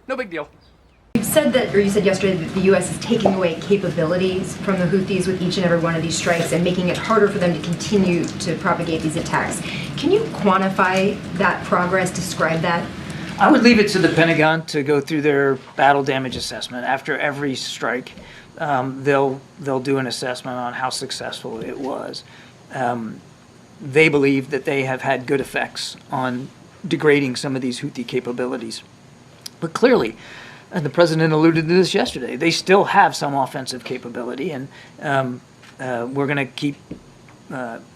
No big deal. You've said that, or you said yesterday, that the U.S. is taking away capabilities from the Houthis with each and every one of these strikes and making it harder for them to continue to propagate these attacks. Can you quantify that progress, describe that? I would leave it to the Pentagon to go through their battle damage assessment. After every strike, they'll do an assessment on how successful it was. They believe that they have had good effects on degrading some of these Houthi capabilities. But clearly, and the president alluded to this yesterday, they still have some offensive capability, and we're going to keep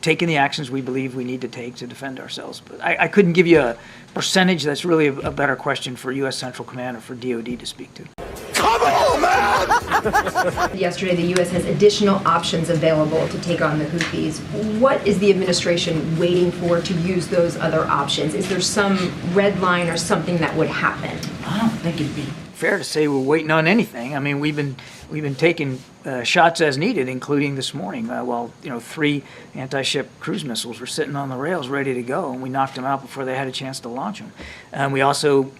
taking the actions we believe we need to take to defend ourselves. But I couldn't give you a percentage. That's really a better question for U.S. Central Command or for DOD to speak to. Come on, man! Yesterday, the U.S. has additional options available to take on the Houthis. What is the administration waiting for to use those other options? Is there some red line or something that would happen? I don't think it'd be fair to say we're waiting on anything. I mean, we've been taking shots as needed, including this morning. While 3 anti-ship cruise missiles were sitting on the rails ready to go, and we knocked them out before they had a chance to launch them. We also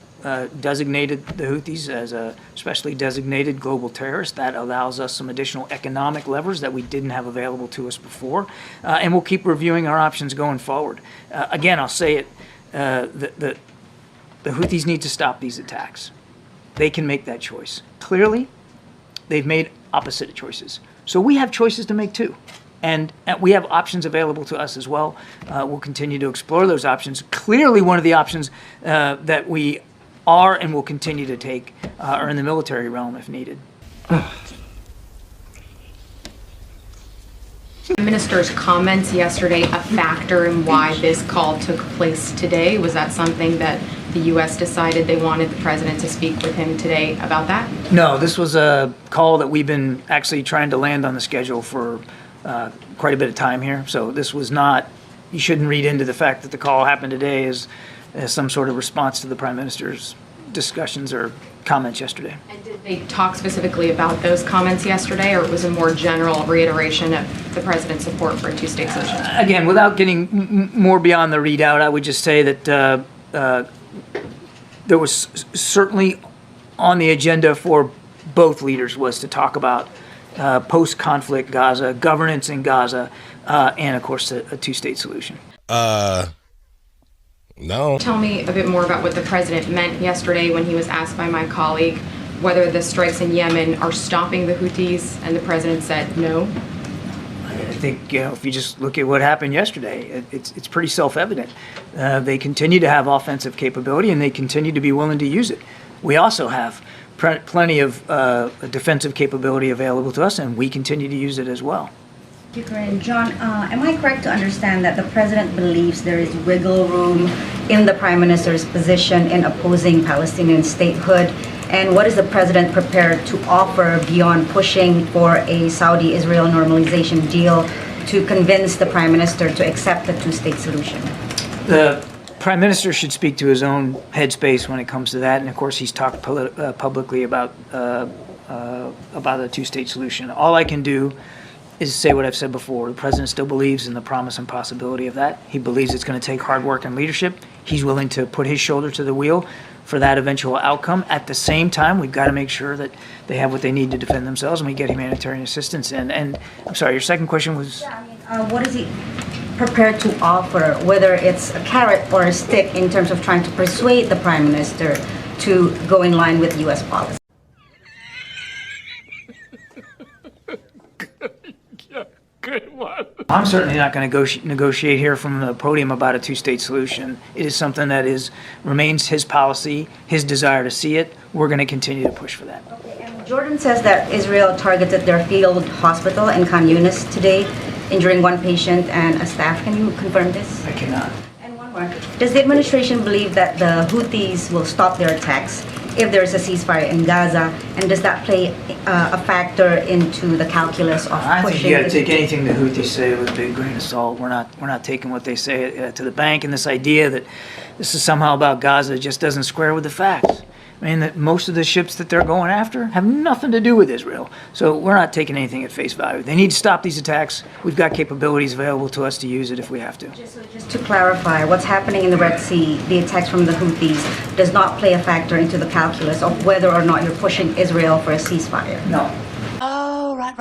designated the Houthis as a specially designated global terrorist. That allows us some additional economic levers that we didn't have available to us before, and we'll keep reviewing our options going forward. Again, I'll say it: the Houthis need to stop these attacks. They can make that choice. Clearly, they've made opposite choices. So we have choices to make too. And we have options available to us as well. We'll continue to explore those options. Clearly, one of the options that we are and will continue to take are in the military realm if needed. The minister's comments yesterday a factor in why this call took place today? Was that something that the U.S. decided they wanted the president to speak with him today about that? No, this was a call that we've been actually trying to land on the schedule for quite a bit of time here. So this was not, you shouldn't read into the fact that the call happened today as some sort of response to the prime minister's discussions or comments yesterday. And did they talk specifically about those comments yesterday, or it was a more general reiteration of the president's support for a two-state solution? Again, without getting more beyond the readout, I would just say that there was certainly on the agenda for both leaders was to talk about post-conflict Gaza, governance in Gaza, and of course a two-state solution. No. Tell me a bit more about what the president meant yesterday when he was asked by my colleague whether the strikes in Yemen are stopping the Houthis, and the president said no. I think if you just look at what happened yesterday, it's pretty self-evident. They continue to have offensive capability, and they continue to be willing to use it. We also have plenty of defensive capability available to us, and we continue to use it as well. And John, am I correct to understand that the president believes there is wiggle room in the prime minister's position in opposing Palestinian statehood? And what is the president prepared to offer beyond pushing for a Saudi-Israel normalization deal to convince the prime minister to accept the two-state solution? The prime minister should speak to his own headspace when it comes to that. And of course, he's talked publicly about a two-state solution. All I can do is say what I've said before. The president still believes in the promise and possibility of that. He believes it's going to take hard work and leadership. He's willing to put his shoulder to the wheel for that eventual outcome. At the same time, we've got to make sure that they have what they need to defend themselves, and we get humanitarian assistance in. And I'm sorry, your second question was? Yeah, what is he prepared to offer, whether it's a carrot or a stick in terms of trying to persuade the prime minister to go in line with U.S. policy? Good one. I'm certainly not going to negotiate here from the podium about a two-state solution. It is something that remains his policy, his desire to see it. We're going to continue to push for that. Okay, and Jordan says that Israel targeted their field hospital in Khan Yunis today, injuring one patient and a staff. Can you confirm this? I cannot. And one more. Does the administration believe that the Houthis will stop their attacks if there is a ceasefire in Gaza, and does that play a factor into the calculus of pushing? I think you got to take anything the Houthis say with a big grain of salt. We're not taking what they say to the bank, and this idea that this is somehow about Gaza just doesn't square with the facts. and that most of the ships that they're going after have nothing to do with Israel. So we're not taking anything at face value. They need to stop these attacks. We've got capabilities available to us to use it if we have to. Just to clarify, what's happening in the Red Sea, the attacks from the Houthis, does not play a factor into the calculus of whether or not you're pushing Israel for a ceasefire? No. Oh, right.